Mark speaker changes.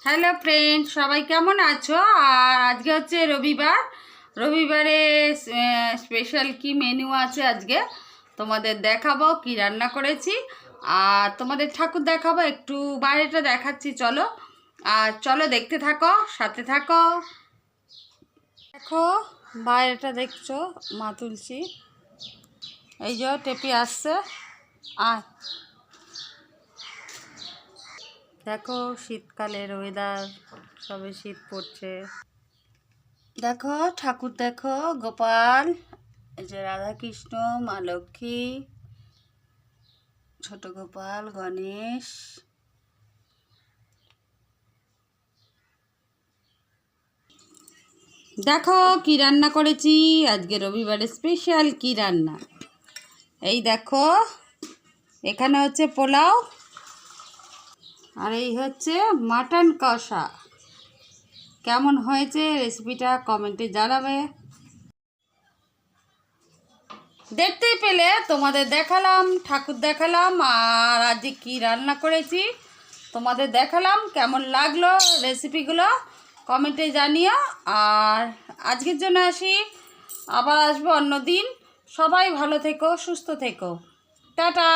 Speaker 1: Hello friend, সবাই কেমন আছো? আর আজকে হচ্ছে রবিবার। রবিবারে স্পেশাল কি মেনু আছে আজকে তোমাদের দেখাবো, কি রান্না করেছি। আর তোমাদের ঠাকুর দেখাবো, একটু বাইরেটা দেখাচ্ছি, চলো। আর চলো দেখতে থাকো, সাথে থাকো। দেখো বাইরেটা দেখছো, মা তুলসী এই যে টেপি আসছে। আর দেখো শীতকালের ওয়েদার, সবে শীত পড়ছে। দেখো ঠাকুর, দেখো গোপাল, এই যে রাধাকৃষ্ণ, মা লক্ষ্মী, ছোট গোপাল, গণেশ। দেখো কি রান্না করেছি আজকে রবিবারে, স্পেশাল কি রান্না। এই দেখো এখানে হচ্ছে পোলাও, আর এই হচ্ছে মাটন কষা। কেমন হয়েছে রেসিপিটা কমেন্টে জানাবে। দেখতেই পেলে তোমাদের দেখালাম, ঠাকুর দেখালাম, আর আজকে কি রান্না করেছি তোমাদের দেখালাম। কেমন লাগলো রেসিপিগুলো কমেন্টে জানিও। আর আজকের জন্য আসি, আবার আসবো অন্য দিন। সবাই ভালো থেকো, সুস্থ থেকো, টাটা।